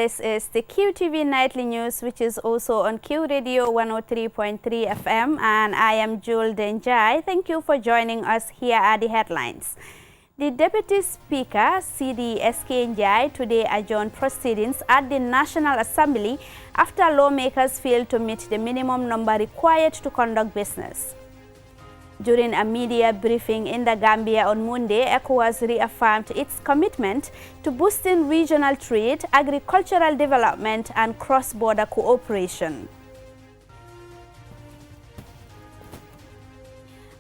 This is the Qtv Nightly News, which is also on Q Radio 103.3 FM, and I am Jewel Denjai. Thank you for joining us. Here are the headlines. The Deputy Speaker, CDSK Njai, today adjourned proceedings at the National Assembly after lawmakers failed to meet the minimum number required to conduct business. During a media briefing in the Gambia on Monday, ECOWAS reaffirmed its commitment to boosting regional trade, agricultural development, and cross-border cooperation.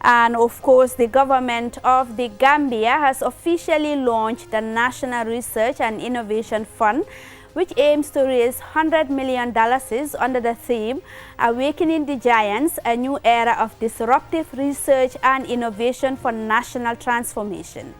And of course, the government of the Gambia has officially launched the National Research and Innovation Fund, which aims to raise $100 million under the theme, Awakening the Giants, a new era of disruptive research and innovation for national transformation.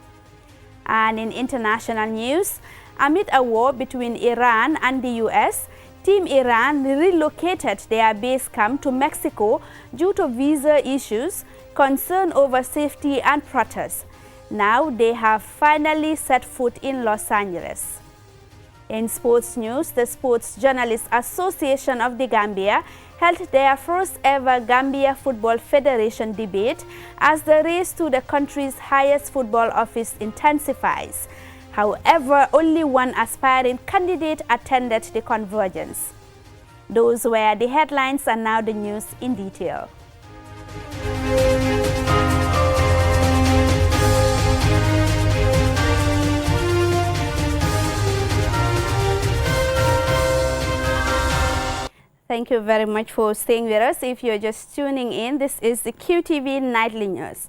And in international news, amid a war between Iran and the US, Team Iran relocated their base camp to Mexico due to visa issues, concern over safety and protests. Now they have finally set foot in Los Angeles. In sports news, the Sports Journalists Association of the Gambia held their first ever Gambia Football Federation debate as the race to the country's highest football office intensifies. However, only one aspiring candidate attended the convergence. Those were the headlines, and now the news in detail. Thank you very much for staying with us. If you're just tuning in, this is the Qtv Nightly News.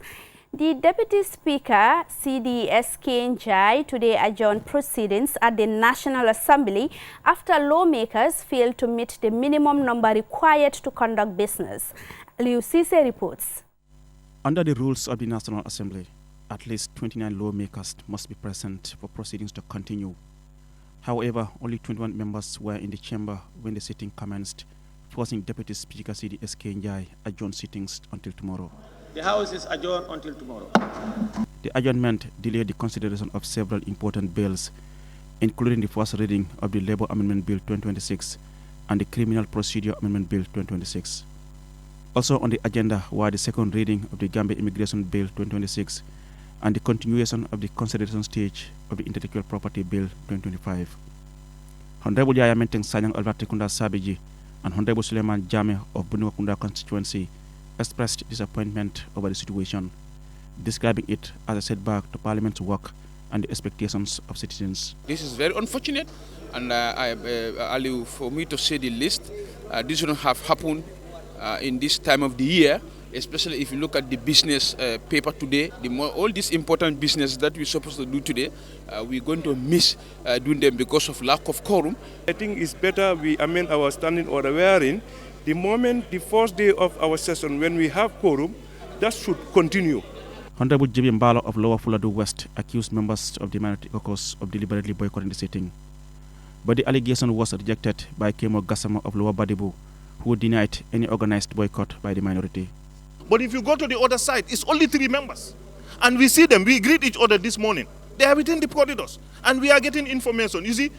The Deputy Speaker, CDSK Njai, today adjourned proceedings at the National Assembly after lawmakers failed to meet the minimum number required to conduct business. Liu Sise reports. Under the rules of the National Assembly, at least 29 lawmakers must be present for proceedings to continue. However, only 21 members were in the chamber when the sitting commenced, forcing Deputy Speaker CDSK Njai adjourn sittings until tomorrow. The House is adjourned until tomorrow. The adjournment delayed the consideration of several important bills, including the first reading of the Labour Amendment Bill 2026 and the Criminal Procedure Amendment Bill 2026. Also on the agenda were the second reading of the Gambia Immigration Bill 2026 and the continuation of the consideration stage of the Intellectual Property Bill 2025. Honorable Yaya Menteng Sanyang Alvati Kunda Sabiji and Honorable Suleiman Jame of Bunuakunda constituency expressed disappointment over the situation, describing it as a setback to Parliament's work and the expectations of citizens. This is very unfortunate, and for me to say the least, this shouldn't have happened in this time of the year, especially if you look at the business paper today. All these important business that we're supposed to do today, we're going to miss doing them because of lack of quorum. I think it's better we amend our standing order wherein the moment, the first day of our session, when we have quorum, that should continue. Honorable J.B. Mbalo of Lower Fuladu West accused members of the minority caucus of deliberately boycotting the sitting. But the allegation was rejected by Kemo Gassama of Lower Badibu, who denied any organized boycott by the minority. But if you go to the other side, it's only 3 members. And we see them, we greet each other this morning. They are within the corridors, and we are getting information. You see,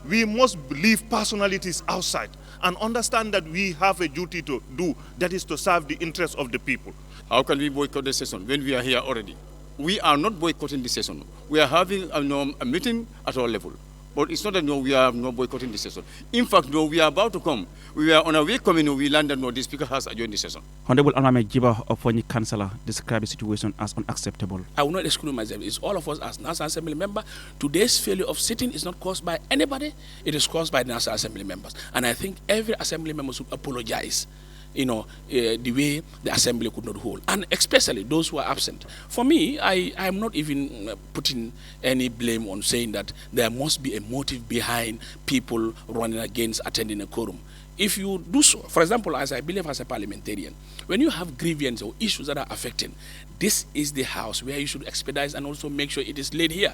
we must leave personalities outside and understand that we have a duty to do, that is to serve the interests of the people. How can we boycott the session when we are here already? We are not boycotting the session. We are having a meeting at our level. But it's not that we are not boycotting the session. In fact, we are about to come. We are on our way coming, we landed, the Speaker has adjourned the session. Honorable Aname Jiba of Fonyi Councillor described the situation as unacceptable. I will not exclude myself. It's all of us as National Assembly members. Today's failure of sitting is not caused by anybody. It is caused by the National Assembly members. And I think every Assembly member should apologize, the way the Assembly could not hold. And especially those who are absent. For me, I am not even putting any blame on saying that there must be a motive behind people running against attending a quorum. If you do so, for example, as I believe as a parliamentarian, when you have grievances or issues that are affecting, this is the house where you should expedite and also make sure it is laid here.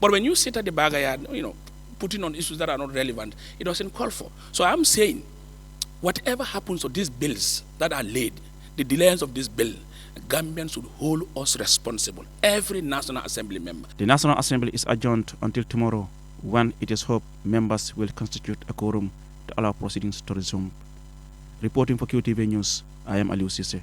But when you sit at the backyard, putting on issues that are not relevant, it doesn't call for. So I'm saying, whatever happens to these bills that are laid, the delays of this bill, Gambians should hold us responsible, every National Assembly member. The National Assembly is adjourned until tomorrow, when it is hoped members will constitute a quorum to allow proceedings to resume. Reporting for QTV News, I am Aliou Cisse.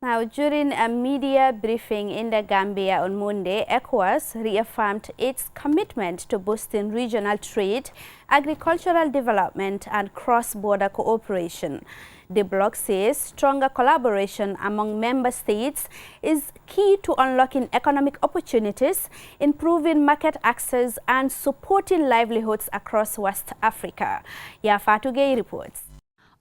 Now, during a media briefing in the Gambia on Monday, ECOWAS reaffirmed its commitment to boosting regional trade, agricultural development and cross-border cooperation. The bloc says stronger collaboration among member states is key to unlocking economic opportunities, improving market access and supporting livelihoods across West Africa. Yafatu Gay reports.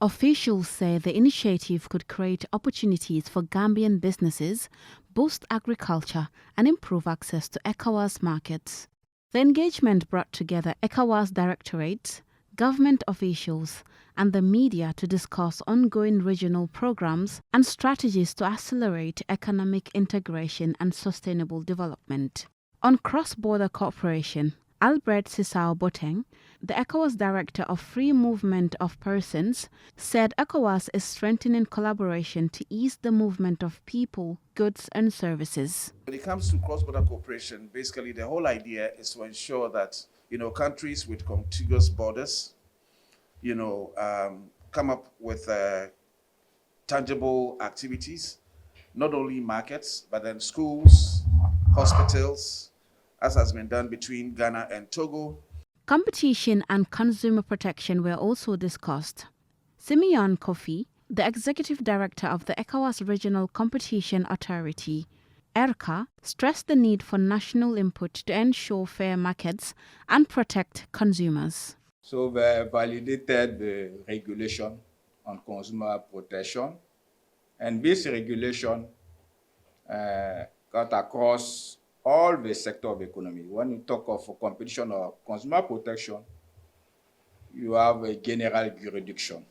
Officials say the initiative could create opportunities for Gambian businesses, boost agriculture and improve access to ECOWAS markets. The engagement brought together ECOWAS directorates, government officials and the media to discuss ongoing regional programs and strategies to accelerate economic integration and sustainable development. On cross-border cooperation, Albert Sisao Boteng, the ECOWAS Director of Free Movement of Persons, said ECOWAS is strengthening collaboration to ease the movement of people, goods and services. When it comes to cross-border cooperation, basically the whole idea is to ensure that, countries with contiguous borders, come up with tangible activities, not only markets, but then schools, hospitals, as has been done between Ghana and Togo. Competition and consumer protection were also discussed. Simeon Kofi, the executive director of the ECOWAS Regional Competition Authority, ERCA, stressed the need for national input to ensure fair markets and protect consumers. So we validated the regulation on consumer protection, and this regulation got across all the sector of economy. When you talk of competition or consumer protection, you have a general jurisdiction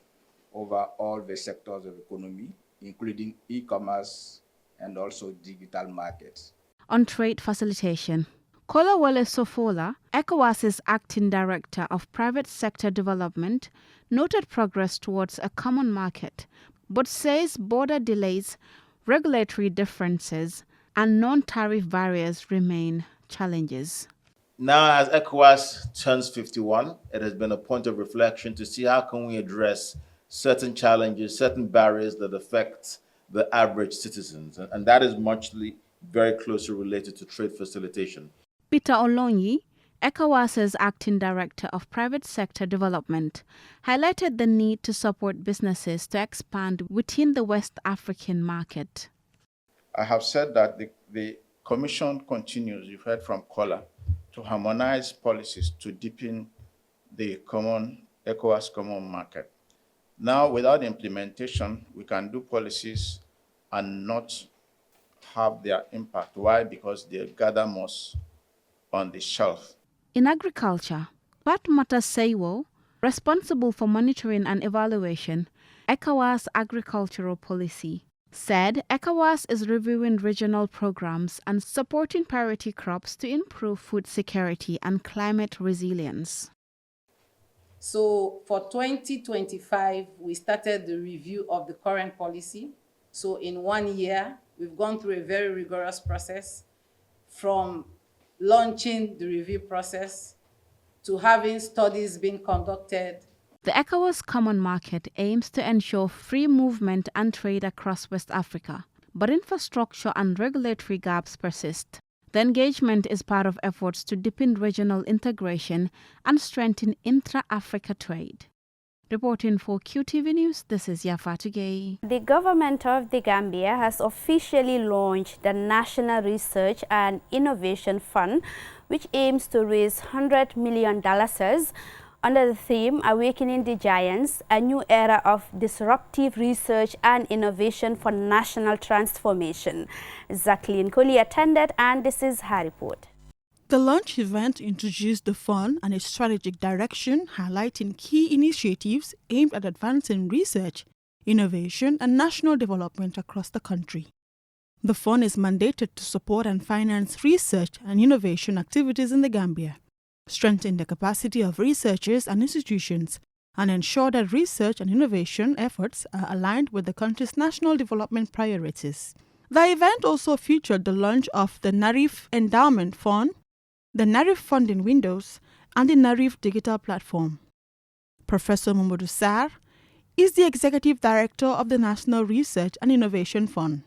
over all the sectors of economy, including e-commerce and also digital markets. On trade facilitation, Kolawole Sofola, ECOWAS's acting director of private sector development, noted progress towards a common market, but says border delays, regulatory differences, and non-tariff barriers remain challenges. Now, as ECOWAS turns 51, it has been a point of reflection to see how can we address certain challenges, certain barriers that affect the average citizens. And that is very closely related to trade facilitation. Peter Olonyi, ECOWAS's acting director of private sector development, highlighted the need to support businesses to expand within the West African market. I have said that the Commission continues, you've heard from Kola, to harmonize policies to deepen the ECOWAS common market. Now, without implementation, we can do policies and not have their impact. Why? Because they gather most on the shelf. In agriculture, Pat Mataseiwo, responsible for monitoring and evaluation, ECOWAS agricultural policy, said ECOWAS is reviewing regional programs and supporting priority crops to improve food security and climate resilience. So for 2025, we started the review of the current policy. So in 1 year, we've gone through a very rigorous process from launching the review process to having studies being conducted. The ECOWAS Common Market aims to ensure free movement and trade across West Africa, but infrastructure and regulatory gaps persist. The engagement is part of efforts to deepen regional integration and strengthen intra-Africa trade. Reporting for QTV News, this is Yafatu Gay. The government of the Gambia has officially launched the National Research and Innovation Fund, which aims to raise $100 million under the theme Awakening the Giants, a new era of disruptive research and innovation for national transformation. Jacqueline Coley attended, and this is her report. The launch event introduced the fund and its strategic direction, highlighting key initiatives aimed at advancing research, innovation, and national development across the country. The fund is mandated to support and finance research and innovation activities in the Gambia, strengthen the capacity of researchers and institutions, and ensure that research and innovation efforts are aligned with the country's national development priorities. The event also featured the launch of the NARIF Endowment Fund, the NARIF funding windows, and the Narif digital platform. Professor Mamadou Sarr is the Executive Director of the National Research and Innovation Fund.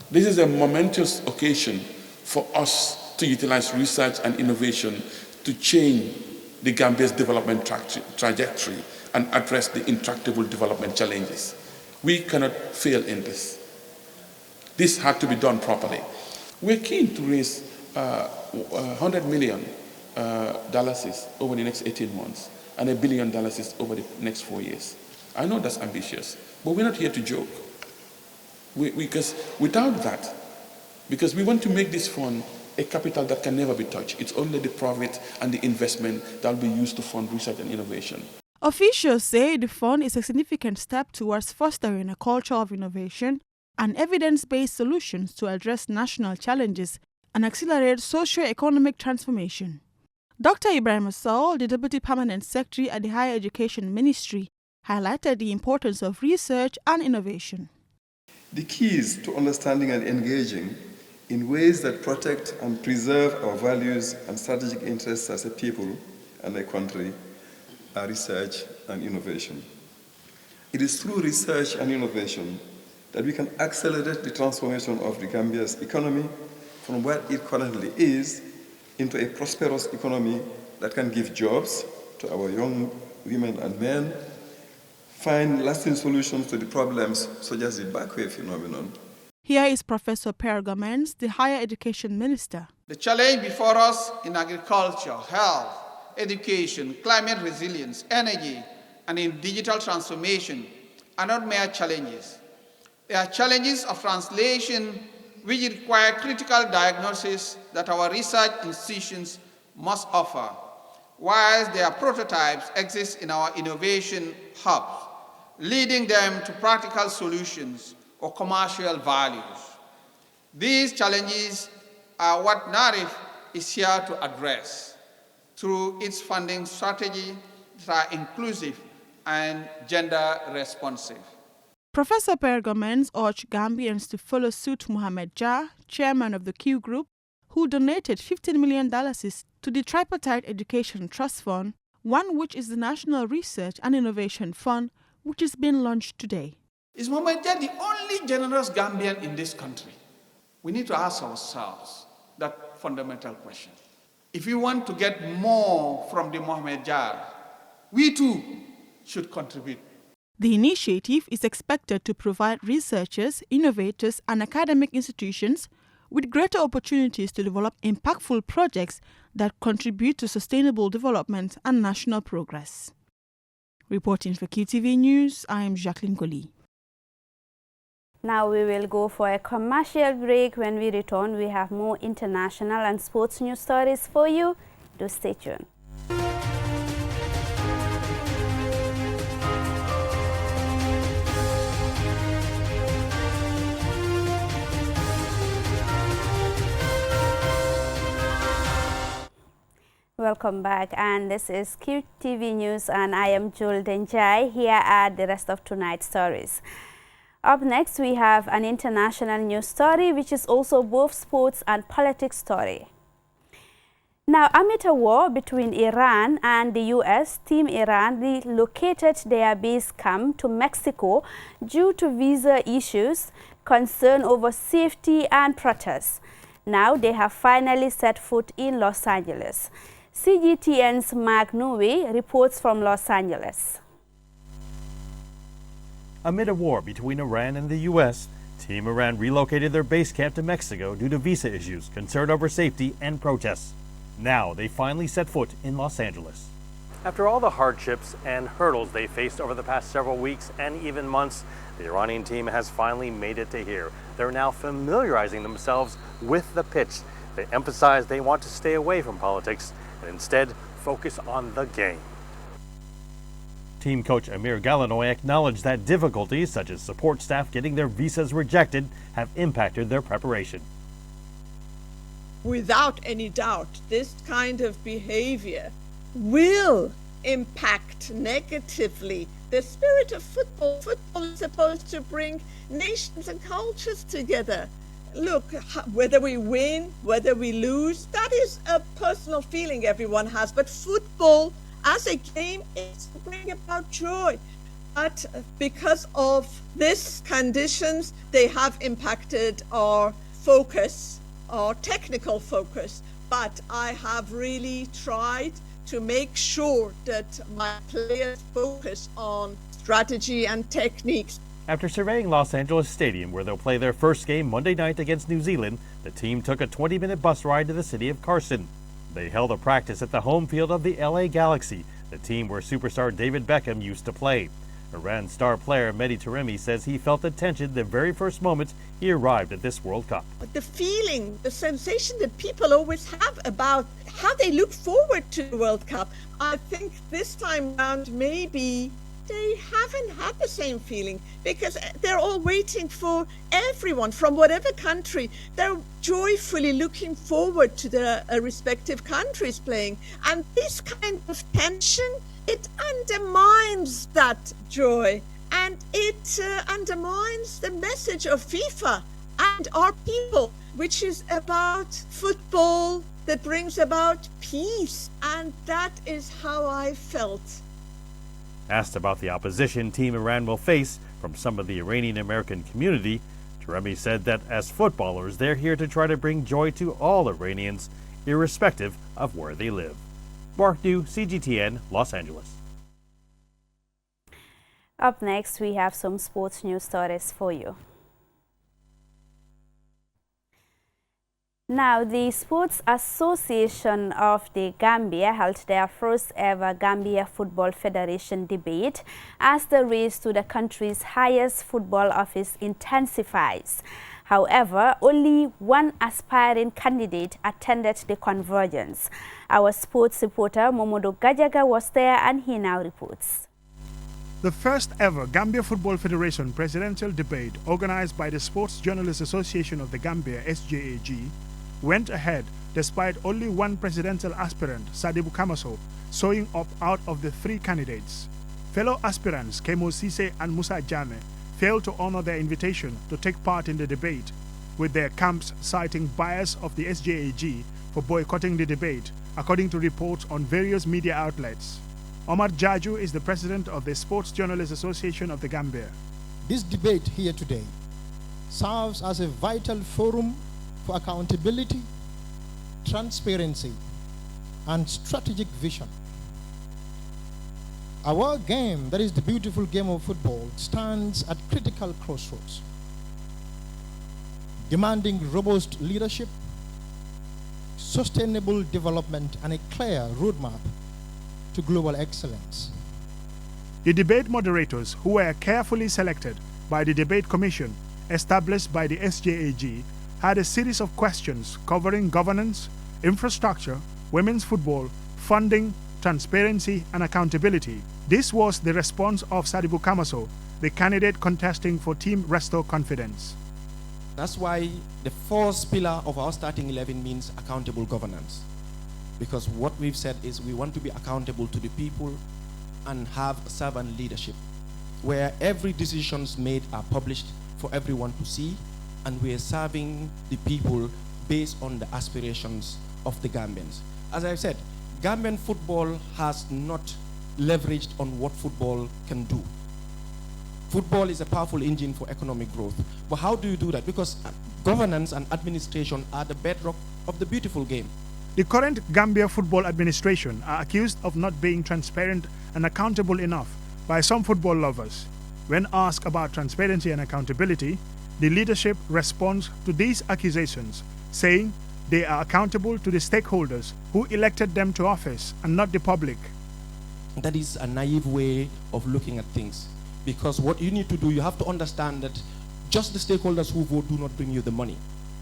This is a momentous occasion for us to utilize research and innovation to change the Gambia's development trajectory and address the intractable development challenges. We cannot fail in this. This had to be done properly. We're keen to raise $100 million over the next 18 months and $1 billion over the next 4 years. I know that's ambitious, but we're not here to joke. Because without that, because we want to make this fund a capital that can never be touched. It's only the profit and the investment that will be used to fund research and innovation. Officials say the fund is a significant step towards fostering a culture of innovation and evidence-based solutions to address national challenges and accelerate socio-economic transformation. Dr. Ibrahim Saul, the Deputy Permanent Secretary at the Higher Education Ministry, highlighted the importance of research and innovation. The keys to understanding and engaging in ways that protect and preserve our values and strategic interests as a people and a country are research and innovation. It is through research and innovation that we can accelerate the transformation of the Gambia's economy from where it currently is into a prosperous economy that can give jobs to our young women and men, find lasting solutions to the problems such as the backway phenomenon. Here is Professor Per Gomez, the Higher Education Minister. The challenge before us in agriculture, health, education, climate resilience, energy, and in digital transformation are not mere challenges. They are challenges of translation which require critical diagnosis that our research institutions must offer, whilst their prototypes exist in our innovation hubs, leading them to practical solutions or commercial values. These challenges are what NARIF is here to address through its funding strategy that are inclusive and gender responsive. Professor Per Gomez urged Gambians to follow suit Mohamed Jah, chairman of the Q Group, who donated $15 million to the Tripartite Education Trust Fund, one which is the National Research and Innovation Fund, which is being launched today. Is Mohamed Jah the only generous Gambian in this country? We need to ask ourselves that fundamental question. If we want to get more from the Mohamed Jah, we too should contribute. The initiative is expected to provide researchers, innovators, and academic institutions with greater opportunities to develop impactful projects that contribute to sustainable development and national progress. Reporting for QTV News, I am Jacqueline Goli. Now we will go for a commercial break. When we return, we have more international and sports news stories for you. Do stay tuned. Welcome back, and this is QTV News, and I am Jul Denjai. Here are the rest of tonight's stories. Up next, we have an international news story, which is also both sports and politics story. Now, amid a war between Iran and the U.S., Team Iran relocated their base camp to Mexico due to visa issues, concern over safety, and protests. Now, they have finally set foot in Los Angeles. CGTN's Mark Nui reports from Los Angeles. Amid a war between Iran and the U.S., Team Iran relocated their base camp to Mexico due to visa issues, concern over safety, and protests. Now they finally set foot in Los Angeles. After all the hardships and hurdles they faced over the past several weeks and even months, the Iranian team has finally made it to here. They're now familiarizing themselves with the pitch. They emphasize they want to stay away from politics and instead focus on the game. Team coach Amir Galanoy acknowledged that difficulties such as support staff getting their visas rejected have impacted their preparation. Without any doubt, this kind of behavior will impact negatively the spirit of football. Football is supposed to bring nations and cultures together. look, whether we win, whether we lose, that is a personal feeling everyone has. But football as a game is to bring about joy. But because of these conditions, they have impacted our focus, our technical focus. But I have really tried to make sure that my players focus on strategy and techniques. After surveying Los Angeles Stadium, where they'll play their first game Monday night against New Zealand, the team took a 20-minute bus ride to the city of Carson. They held a practice at the home field of the LA Galaxy, the team where superstar David Beckham used to play. Iran star player Mehdi Taremi says he felt the tension the very first moment he arrived at this World Cup. The feeling, the sensation that people always have about how they look forward to the World Cup, I think this time around maybe they haven't had the same feeling, because they're all waiting for everyone from whatever country. They're joyfully looking forward to their respective countries playing. And this kind of tension, it undermines that joy, and it undermines the message of FIFA and our people, which is about football that brings about peace. And that is how I felt. Asked about the opposition Team Iran will face from some of the Iranian-American community, Taremi said that as footballers, they're here to try to bring joy to all Iranians, irrespective of where they live. Mark New, CGTN, Los Angeles. Up next, we have some sports news stories for you. Now, the Sports Association of the Gambia held their first ever Gambia Football Federation debate as the race to the country's highest football office intensifies. However, only one aspiring candidate attended the convergence. Our sports reporter Momodo Gajaga was there, and he now reports. The first ever Gambia Football Federation presidential debate, organized by the Sports Journalists Association of the Gambia, SJAG, went ahead despite only one presidential aspirant, Sadibu Kamaso, showing up out of the three candidates. Fellow aspirants Kemo Sise and Musa Jame failed to honor their invitation to take part in the debate, with their camps citing bias of the SJAG for boycotting the debate, according to reports on various media outlets. Omar Jaju is the president of the Sports Journalists Association of the Gambia. This debate here today serves as a vital forum for accountability, transparency, and strategic vision. Our game, that is the beautiful game of football, stands at critical crossroads, demanding robust leadership, sustainable development, and a clear roadmap to global excellence. The debate moderators, who were carefully selected by the Debate Commission established by the SJAG, had a series of questions covering governance, infrastructure, women's football, funding, transparency, and accountability. This was the response of Sadibu Kamaso, the candidate contesting for Team Restore Confidence. That's why the fourth pillar of our starting 11 means accountable governance. Because what we've said is we want to be accountable to the people and have servant leadership, where every decisions made are published for everyone to see, and we are serving the people based on the aspirations of the Gambians. As I've said, Gambian football has not leveraged on what football can do. Football is a powerful engine for economic growth. But how do you do that? Because governance and administration are the bedrock of the beautiful game. The current Gambia Football Administration are accused of not being transparent and accountable enough by some football lovers. When asked about transparency and accountability, the leadership responds to these accusations, saying they are accountable to the stakeholders who elected them to office and not the public. That is a naive way of looking at things. Because what you need to do, you have to understand that just the stakeholders who vote do not bring you the money.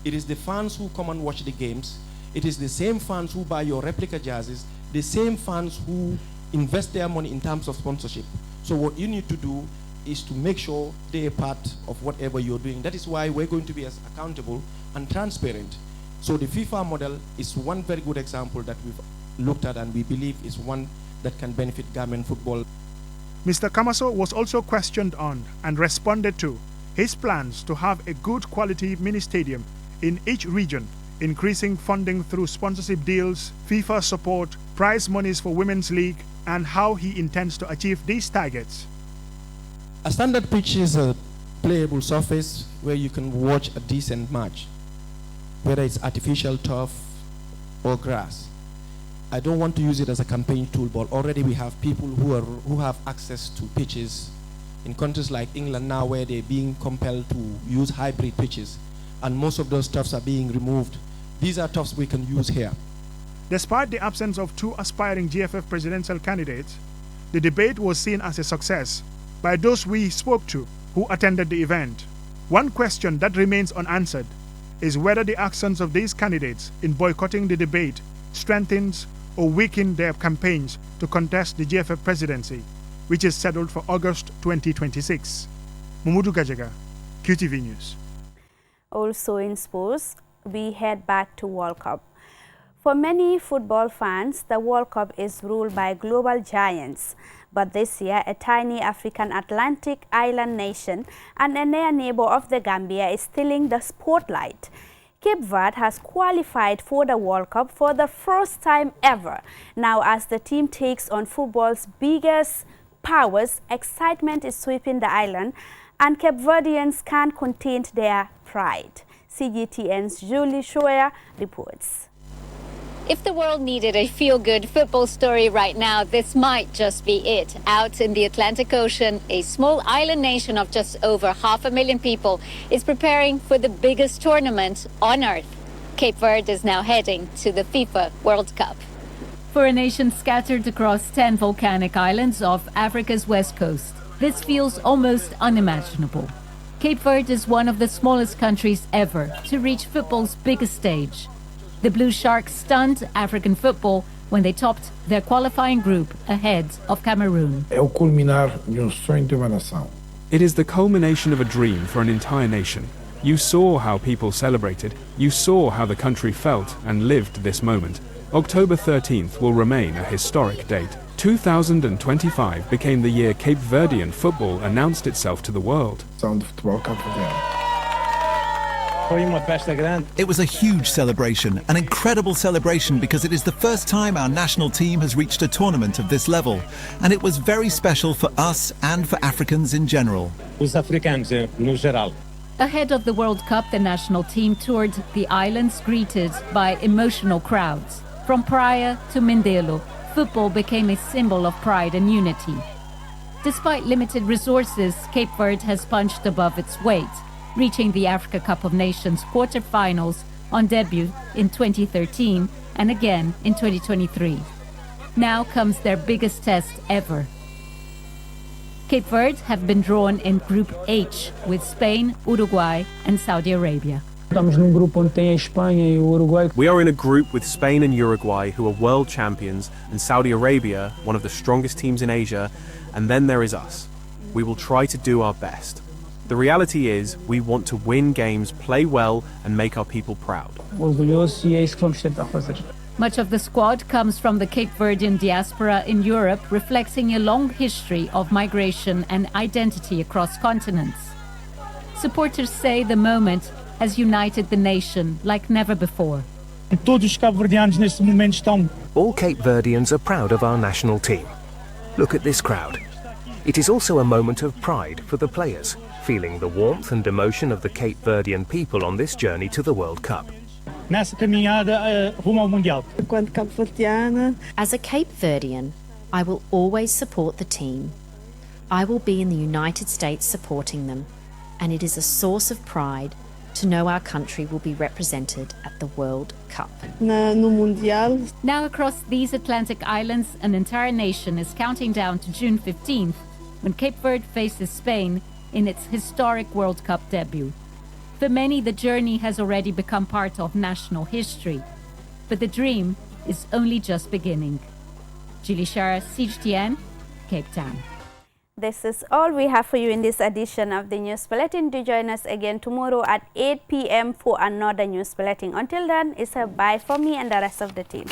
It is the fans who come and watch the games. It is the same fans who buy your replica jerseys, the same fans who invest their money in terms of sponsorship. So what you need to do is to make sure they are part of whatever you're doing. That is why we're going to be as accountable and transparent. So the FIFA model is one very good example that we've looked at, and we believe is one that can benefit Gambian football. Mr. Kamaso was also questioned on and responded to his plans to have a good quality mini stadium in each region, increasing funding through sponsorship deals, FIFA support, prize monies for Women's League, and how he intends to achieve these targets. A standard pitch is a playable surface where you can watch a decent match, whether it's artificial turf or grass. I don't want to use it as a campaign tool, but already we have people who have access to pitches in countries like England now, where they're being compelled to use hybrid pitches, and most of those turfs are being removed. These are turfs we can use here. Despite the absence of two aspiring GFF presidential candidates, the debate was seen as a success by those we spoke to who attended the event. One question that remains unanswered is whether the actions of these candidates in boycotting the debate strengthens or weakens their campaigns to contest the GFF presidency, which is scheduled for August 2026. Mumudu Gajaga, QTV News. Also in sports, we head back to World Cup. For many football fans, the World Cup is ruled by global giants. But this year, a tiny African Atlantic island nation and a near neighbor of the Gambia is stealing the spotlight. Cape Verde has qualified for the World Cup for the first time ever. Now, as the team takes on football's biggest powers, excitement is sweeping the island, and Cape Verdeans can't contain their pride. CGTN's Julie Shoya reports. If the world needed a feel-good football story right now, this might just be it. Out in the Atlantic Ocean, a small island nation of just over 500,000 people is preparing for the biggest tournament on Earth. Cape Verde is now heading to the FIFA World Cup. For a nation scattered across 10 volcanic islands off Africa's west coast, this feels almost unimaginable. Cape Verde is one of the smallest countries ever to reach football's biggest stage. The Blue Sharks stunned African football when they topped their qualifying group ahead of Cameroon. It is the culmination of a dream for an entire nation. You saw how people celebrated, you saw how the country felt and lived this moment. October 13th will remain a historic date. 2025 became the year Cape Verdean football announced itself to the world. It was a huge celebration, an incredible celebration, because it is the first time our national team has reached a tournament of this level, and it was very special for us and for Africans in general. Ahead of the World Cup, the national team toured the islands greeted by emotional crowds. From Praia to Mindelo, football became a symbol of pride and unity. Despite limited resources, Cape Verde has punched above its weight, reaching the Africa Cup of Nations quarter-finals on debut in 2013 and again in 2023. Now comes their biggest test ever. Cape Verde have been drawn in Group H with Spain, Uruguay and Saudi Arabia. We are in a group with Spain and Uruguay, who are world champions, and Saudi Arabia, one of the strongest teams in Asia, and then there is us. We will try to do our best. The reality is, we want to win games, play well, and make our people proud. Much of the squad comes from the Cape Verdean diaspora in Europe, reflecting a long history of migration and identity across continents. Supporters say the moment has united the nation like never before. All Cape Verdeans are proud of our national team. Look at this crowd. It is also a moment of pride for the players, feeling the warmth and emotion of the Cape Verdean people on this journey to the World Cup. As a Cape Verdean, I will always support the team. I will be in the United States supporting them, and it is a source of pride to know our country will be represented at the World Cup. Now across these Atlantic islands, an entire nation is counting down to June 15th, when Cape Verde faces Spain in its historic World Cup debut. For many, the journey has already become part of national history, but the dream is only just beginning. Julie Shara, CGTN, Cape Town. This is all we have for you in this edition of the News Bulletin. Do join us again tomorrow at 8 p.m. for another News Bulletin. Until then, it's a bye for me and the rest of the team.